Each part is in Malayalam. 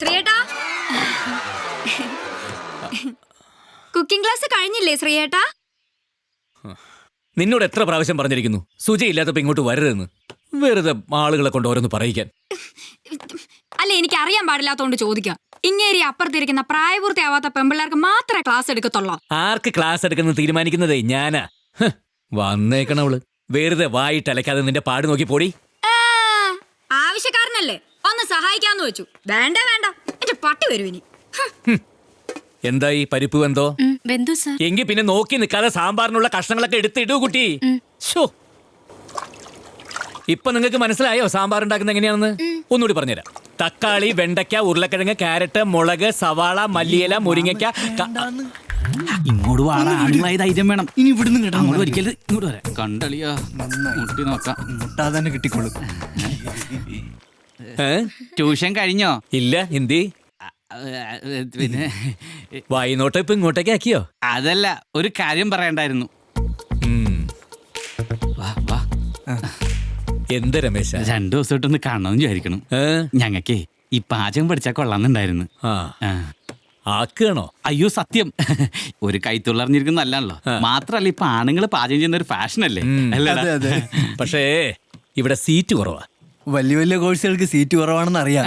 ശ്രീയേട്ടാ, കുക്കിംഗ് ക്ലാസ് കഴിഞ്ഞില്ലേ ശ്രീയേട്ടാ? നിന്നോട് എത്ര പ്രാവശ്യം പറഞ്ഞിരിക്കുന്നു സുജയില്ലാത്തപ്പോ ഇങ്ങോട്ട് വരരുതെന്ന്. വെറുതെ ആളുകളെ കൊണ്ട് ഓരോന്ന് പറയിക്കാൻ. അല്ല, എനിക്ക് അറിയാൻ പാടില്ലാത്തോണ്ട് ചോദിക്കാം. ഇങ്ങേരി അപ്പുറത്തിരിക്കുന്ന പ്രായപൂർത്തിയാവാത്ത പെമ്പിള്ളേർക്ക് മാത്രമേ ക്ലാസ് എടുക്കത്തുള്ളൂ. ആർക്ക് ക്ലാസ് എടുക്കുന്നത് തീരുമാനിക്കുന്നതേ ഞാനാ. വന്നേക്കണവള് വെറുതെ വായിട്ടലക്കാതെ നിന്റെ പാട് നോക്കി പോടി. ആവശ്യക്കാരനല്ലേ, ഒന്ന് സഹായിക്കാന്ന് വെച്ചു. വേണ്ട വേണ്ട, എന്റെ പട്ടി വരും ഇനി. എന്തായി പരിപ്പ് വെന്തോ? വെന്തു സർ. എങ്കി പിന്നെ നോക്കി നിൽക്കാതെ സാമ്പാറിനുള്ള കഷ്ണങ്ങളൊക്കെ എടുത്തിടൂ കുട്ടി. ഷോ, ഇപ്പൊ നിങ്ങൾക്ക് മനസ്സിലായോ സാമ്പാർ ഉണ്ടാക്കുന്ന എങ്ങനെയാണെന്ന്? ഒന്നുകൂടി പറഞ്ഞുതരാം. തക്കാളി, വെണ്ടയ്ക്ക, ഉരുളക്കിഴങ്ങ്, ക്യാരറ്റ്, മുളക്, സവാള, മല്ലിയില, മുരിങ്ങയ്ക്ക. ഇങ്ങോട്ട് വാടാ, ആണുങ്ങളായ ധൈര്യം വേണം. ഇനി ഇവിടുന്ന് കേട്ടോ, അങ്ങോട്ട് ഒരിക്കലും ഇങ്ങോട്ട് വരാം. കണ്ടളിയാ, മുട്ടി നോക്കാം. മുട്ടാതെ തന്നെ കിട്ടിക്കോളും. ട്യൂഷൻ കഴിഞ്ഞോ? ഇല്ല, ഹിന്ദി പിന്നെ വായിനോട്ട് ഇപ്പൊ ഇങ്ങോട്ടേക്ക് ആക്കിയോ? അതല്ല, ഒരു കാര്യം പറയണ്ടായിരുന്നു. വാ വാ. എന്ത് രമേശ? 2 ദിവസമായിട്ടൊന്ന് കാണണമെന്ന് വിചാരിക്കണം. ഞങ്ങക്കേ ഈ പാചകം പഠിച്ചാൽ കൊള്ളാന്നുണ്ടായിരുന്നു. ആക്കണോ? അയ്യോ സത്യം, ഒരു കൈത്തുള്ളറിഞ്ഞിരിക്കുന്ന നല്ലാണല്ലോ. മാത്രല്ല ഇപ്പൊ ആണുങ്ങൾ പാചകം ചെയ്യുന്ന ഒരു ഫാഷനല്ലേ? പക്ഷേ ഇവിടെ സീറ്റ് കുറവാ. വലിയ വലിയ കോഴ്സുകൾക്ക് സീറ്റ് കുറവാണെന്ന് അറിയാം.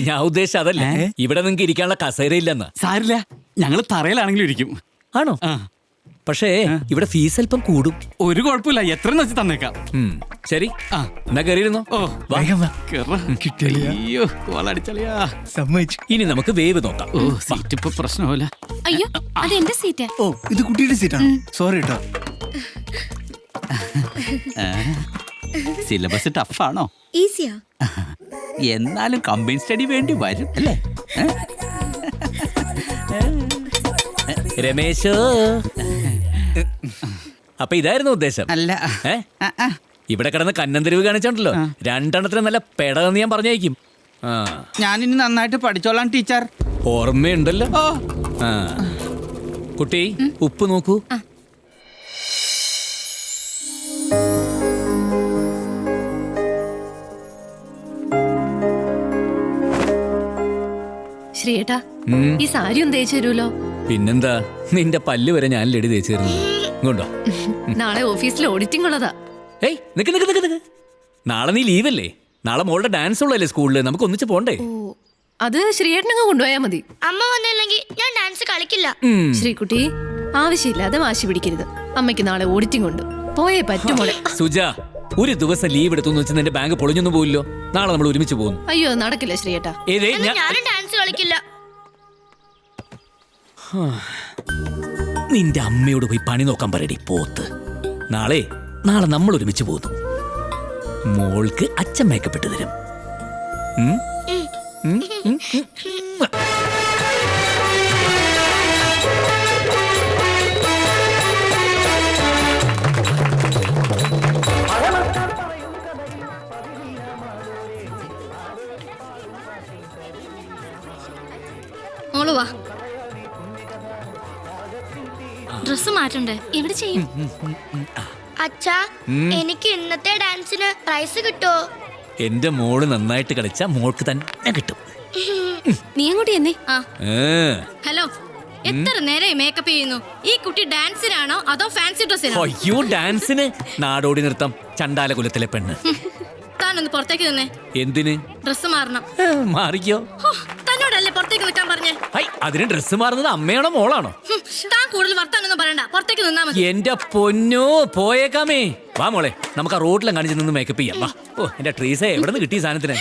ഞാൻ ഉദ്ദേശിച്ച അതല്ല, ഇവിടെ നിങ്ങൾക്ക് ഇരിക്കാനുള്ള കസേര ഇല്ലെന്ന്. സാരില്ല, ഞങ്ങള് തറയിലാണെങ്കിലും ഇരിക്കും. ആണോ? പക്ഷേ ഇവിടെ ഫീസ് അല്പം കൂടും. ഒരു കുഴപ്പമില്ല, എത്ര വെച്ച് തന്നേക്കാം. ശരി, എന്നാ കയറിയിരുന്നോ. അയ്യോ കോളടിച്ചളിയാ. സമ്മതിച്ചു. ഇനി നമുക്ക് വേവ് നോക്കാം. ഓ, സീറ്റ് ഇപ്പൊ പ്രശ്നമല്ല. അയ്യോ, അത് എന്റെ സീറ്റാ. ഓ, ഇത് കുട്ടിയുടെ സീറ്റാണ്. സോറി കേട്ടോ. സിലബസ് ടഫാണോ? ഈസിയാ. എന്നാലും കമ്പൈൻ സ്റ്റഡി വേണ്ടി വരും അല്ലേ? രമേശോ, അപ്പൊ ഇതായിരുന്നു ഉദ്ദേശം അല്ല. ഇവിടെ കിടന്ന് കന്നന്തിരിവ് കാണിച്ചോണ്ടല്ലോ, 2 എണ്ണത്തിന് നല്ല പെടന്ന് ഞാൻ പറഞ്ഞേക്കും. ഞാനിനി നന്നായിട്ട് പഠിച്ചോളാം ടീച്ചർ. ഓർമ്മയുണ്ടല്ലോ. കുട്ടി, ഉപ്പ് നോക്കൂ. ശ്രീയേട്ടാ, ഈ സാരി ഒന്ന് തേച്ചു തരൂലോ? പിന്നെന്താ, നിന്റെ പല്ല് വരെ ഞാൻ ലെടി തേച്ചു തരുന്നു. ഇങ്ങോട്ടോ. നാളെ ഓഫീസിൽ ഓഡിറ്റിംഗ് ഉള്ളതാ. ഏയ് നിക്ക് നിക്ക് നിക്ക് നിക്ക്. നാളെ നീ ലീവല്ലേ? നാളെ മോളുടെ ഡാൻസ് ഉള്ളല്ലേ സ്കൂളില്, നമുക്ക് ഒന്നിച്ച് പോണ്ടേ? ഓ, അത് ശ്രീയേട്ടനങ്ങ് കൊണ്ടുപോയാ മതി. അമ്മ വന്നില്ലെങ്കിൽ ഞാൻ ഡാൻസ് കളിക്കില്ല. ശ്രീകുട്ടി, ആവശ്യമില്ലാതെ വാശി പിടിക്കരുത്. അമ്മയ്ക്ക് നാളെ ഓഡിറ്റിംഗ് ഉണ്ട്, പോയേ പറ്റുമോളെ. സുജ, ഒരു ദിവസം ലീവ് എടുത്തു വെച്ച് നിന്റെ ബാങ്ക് പൊളിഞ്ഞൊന്നും പോയില്ലോ. നാളെ നമ്മൾ ഒരുമിച്ച് പോകുന്നു. അയ്യോ, നടക്കില്ല ശ്രീയേട്ടാ. ഞാനും ഡാൻസ് കളിക്കില്ല. നിന്റെ അമ്മയോട് പോയി പണി നോക്കാൻ പറയടി പോത്ത്. നാളെ നമ്മൾ ഒരുമിച്ച് പോകുന്നു. മോൾക്ക് അച്ഛൻ മേക്കപ്പ് ഇട്ട് തരും. മോള് വാ, ഡ്രസ് മാറ്റണ്ടേ? എവിടെ ചെയ്യും? അച്ഛാ, എനിക്ക് ഇന്നത്തെ ഡാൻസിന് പ്രൈസ് കിട്ടോ? എന്റെ മോള് നന്നായിട്ട് കളിച്ച മോൾക്ക് തന്നെ കിട്ടും. നീ അങ്ങോട്ട് എന്നേ. ഹലോ, എത്ര നേരം മേക്കപ്പ് ചെയ്യുന്നു? ഈ കുട്ടി ഡാൻസിനാണോ അതോ ഫാൻസി ഡ്രസ്സിനാണോ? അയ്യോ, ഡാൻസിന്. നാടോടി നൃത്തം, ചണ്ടാല കുലത്തിലെ പെണ്ണ്. താനൊന്ന് പുറത്തേക്ക് നിന്നേ. എന്തിന്? ഡ്രസ് മാറണം. മാറിക്കോ. തന്നോടല്ലേ പുറത്തേക്ക് നിൽക്കാൻ പറഞ്ഞേ? അതിന് ഡ്രസ് മാറുന്നത് അമ്മയാണോ മോളാണോ? താൻ കൂടുതൽ വർത്താനൊന്നും പറയണ്ട, പുറത്തേക്ക് നിന്നാ മതി. എന്റെ പൊന്നോ, പോയേക്കാമേ. വാ മോളെ, നമുക്ക് ആ റോഡിലും കാണിച്ച് നിന്ന് മേക്കപ്പ് ചെയ്യാം. വാ. ഓ, എന്റെ ട്രീസേ, എവിടെ നിന്ന് കിട്ടിയ സാധനത്തിന്?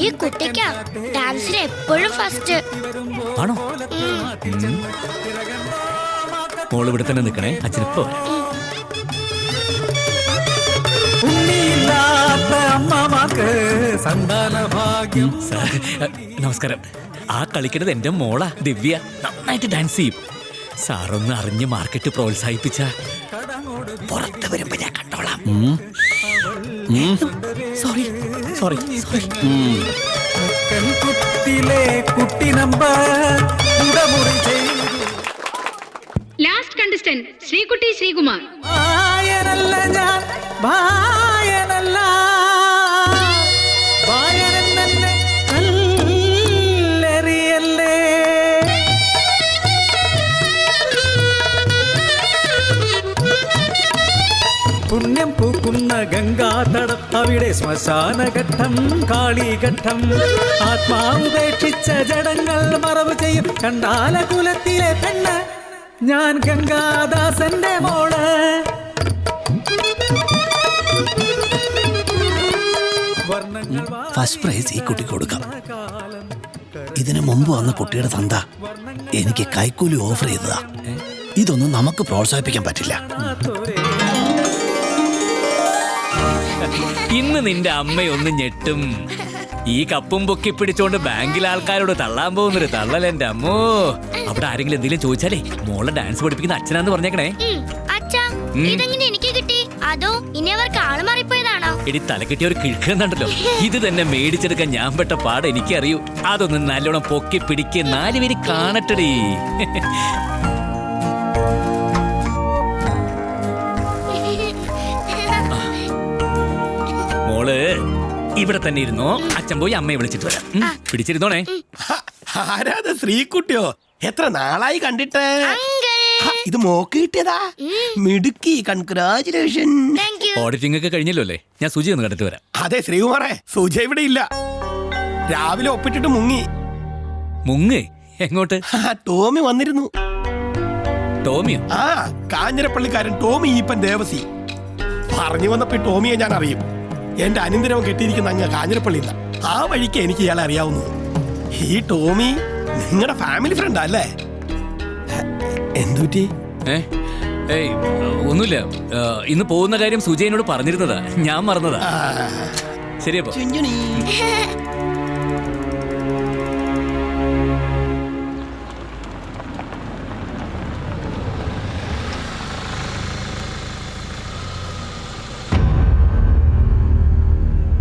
ഈ കുട്ടിക്കാ ഡാൻസിന് എപ്പോഴും ഫസ്റ്റ്. ആണോ? മോള് ഇവിടെ തന്നെ നിൽക്കണേ, അച്ഛനിപ്പോ നമസ്കാരം. ആ കളിക്കുന്നത് എന്റെ മോളാ ദിവ്യ. നന്നായിട്ട് ഡാൻസ് ചെയ്യും. സാറൊന്ന് അറിഞ്ഞ് മാർക്കറ്റ് പ്രോത്സാഹിപ്പിച്ച പുറത്ത് വരുമ്പോ ഞാൻ കണ്ടോളാം. Sorry sorry sorry. ലാസ്റ്റ് കണ്ട അസിസ്റ്റന്റ് ശ്രീകുട്ടി ശ്രീകുമാർ. ഭായനല്ല ഞാൻ, ഭായനല്ല, ഭായനെന്നെ കല്ലെറിയല്ലേ. പുണ്യം പൂക്കുന്ന ഗംഗാതടം, അവിടെ ശ്മശാനഘട്ടം, കാളിഘട്ടം. ആത്മാവുപേക്ഷിച്ച ജഡങ്ങൾ മറവ് ചെയ്യും കണ്ടാല കുലത്തിലെ പെണ്ണ്, ഞാൻ ഗംഗാദാസന്റെ മോള്. ഫസ്റ്റ് പ്രൈസ് ഈ കുട്ടിക്ക് കൊടുക്കാം. ഇതിനു മുമ്പ് വന്ന കുട്ടിയുടെ തന്ത എനിക്ക് കൈക്കൂലി ഓഫർ ചെയ്തതാ. ഇതൊന്നും നമുക്ക് പ്രോത്സാഹിപ്പിക്കാൻ പറ്റില്ല. ഇന്ന് നിന്റെ അമ്മയൊന്ന് ഞെട്ടും. ഈ കപ്പും പൊക്കി പിടിച്ചോണ്ട് ബാങ്കിലെ ആൾക്കാരോട് തള്ളാൻ പോകുന്നൊരു തള്ളൽ എന്റെ അമ്മോ. അവിടെ ആരെങ്കിലും എന്തെങ്കിലും ചോദിച്ചാലേ മോളെ ഡാൻസ് പഠിപ്പിക്കുന്ന അച്ഛനാന്ന് പറഞ്ഞേക്കണേ. അച്ഛാ, ഇതെങ്ങനെ എനിക്ക് കിട്ടി? അതോ ഇനി അവർക്ക് ആള് മാറിപ്പോയതാണോ? എടി തലക്കെട്ടിയ ഒരു കിഴക്കുന്നുണ്ടല്ലോ, ഇത് തന്നെ മേടിച്ചെടുക്കാൻ ഞാൻ പെട്ട പാട് എനിക്കറിയൂ. അതൊന്ന് നല്ലോണം പൊക്കി പിടിക്ക്, 4 പേര് കാണട്ടടി. മോള് ഇവിടെ തന്നെ ഇരുന്നോ, അച്ഛൻ പോയി അമ്മയെ വിളിച്ചിട്ട് വരാം. പിടിച്ചിരുന്നോണേ. ആരാത്? ശ്രീകുട്ടിയോ? എത്ര നാളായി കണ്ടിട്ട്. ഇത് മോക്ക് കിട്ടിയതാ? മിടുക്കി, കൺഗ്രാചുലേഷൻ. ഓഡിറ്റിംഗ് ഒക്കെ കഴിഞ്ഞല്ലോ അല്ലേ? ഞാൻ സുജി ഒന്ന് കണ്ടിട്ട് വരാം. അതെ ശ്രീകുമാറേ, സുജ ഇവിടെ ഇല്ല. രാവിലെ ഒപ്പിട്ടിട്ട് മുങ്ങി. മുങ്ങ്? എങ്ങോട്ട്? ടോമി വന്നിരുന്നു. ടോമിയോ? ആ, കാഞ്ഞിരപ്പള്ളിക്കാരൻ ടോമി ഈപ്പൻ ദേവസി. പറഞ്ഞു വന്നപ്പോ ടോമിയെ ഞാൻ അറിയും. എന്റെ അനന്തരവൻ കെട്ടിയിരിക്കുന്ന അങ്ങ് കാഞ്ഞിരപ്പള്ളിയില്ല. ആ വഴിക്ക് എനിക്ക് ഇയാളെ അറിയാവുന്നത്. ഈ ടോമി നിങ്ങളുടെ ഫാമിലി ഫ്രണ്ടാ അല്ലേ? എന്തുപറ്റി? ഏയ് ഒന്നുമില്ല. ഇന്ന് പോകുന്ന കാര്യം സുജയനോട് പറഞ്ഞിരുന്നതാ, ഞാൻ മറന്നതാ. ശരിയപ്പോ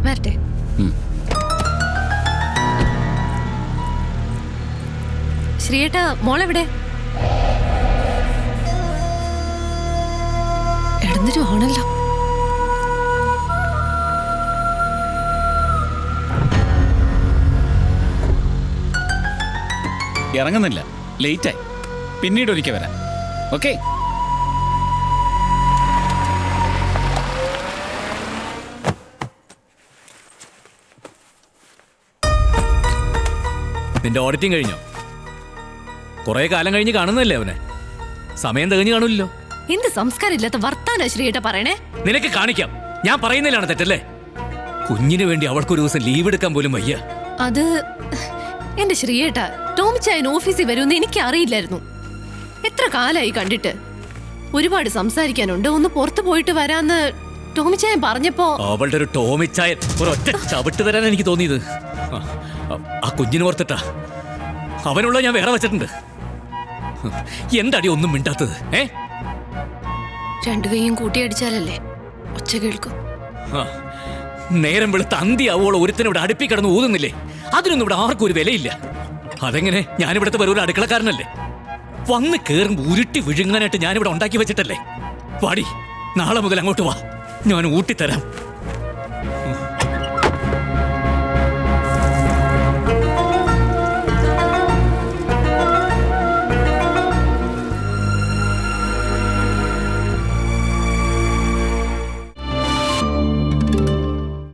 വരട്ടെ. ശ്രീയേട്ടാ, മോളെവിടെ? ഇടന്നിട്ട് ആണല്ലോ. ഇറങ്ങുന്നില്ല, ലേറ്റായി. പിന്നീട് ഒരിക്കൽ വരാം. ഓക്കെ. നിന്റെ ഓഡിറ്റിംഗ് കഴിഞ്ഞോ? കുറെ കാലം കഴിഞ്ഞ് കാണുന്നല്ലേ അവനെ. സമയം തികഞ്ഞു കാണൂല്ലോ. എന്ത് സംസ്കാരം ഇല്ലാത്ത വർത്താന ശ്രീയേട്ടാ പറയണേ. നിനക്ക് കാണിക്കാം, ഞാൻ പറയുന്നതിലാണ് തെറ്റല്ലേ? കുഞ്ഞിന് വേണ്ടി അവൾക്കൊരു ദിവസം ലീവ് എടുക്കാൻ പോലും വയ്യ. അത് എന്റെ ശ്രീയേട്ടാ, ടോമിച്ചായൻ ഓഫീസിൽ വരുമെന്ന് എനിക്ക് അറിയില്ലായിരുന്നു. എത്ര കാലായി കണ്ടിട്ട്. ഒരുപാട് സംസാരിക്കാനുണ്ട്, ഒന്ന് പുറത്തു പോയിട്ട് വരാന്ന് ടോമിച്ചായൻ പറഞ്ഞപ്പോ. അവളുടെ ഒരു ടോമിച്ചായൻ ഒരൊറ്റ ചവിട്ട് തരാൻ എനിക്ക് തോന്നിയത്. ആ കുഞ്ഞിന് ഓർത്തിട്ടാ. അവനുള്ള ഞാൻ വേറെ വെച്ചിട്ടുണ്ട്. എന്താടി ഒന്നും മിണ്ടാത്തത്? രണ്ടു കൈയും കൂട്ടിയടിച്ചാലല്ലേ ഒച്ച കേൾക്കും. നേരം വെളുത്ത് അന്തിയാവോളം ഒരുത്തനെ ഇവിടെ അടുപ്പി കിടന്ന് ഊതുന്നില്ലേ? അതിനൊന്നും ഇവിടെ ആർക്കും ഒരു വിലയില്ല. അതെങ്ങനെ? ഞാനിവിടുത്തെ വെറും ഒരു അടുക്കളക്കാരനല്ലേ? വന്ന് കേറുമ്പോ ഉരുട്ടി വിഴുങ്ങാനായിട്ട് ഞാനിവിടെ ഉണ്ടാക്കി വെച്ചിട്ടല്ലേ? വാടി, നാളെ മുതൽ അങ്ങോട്ട് വാ, ഞാൻ ഊട്ടിത്തരാം.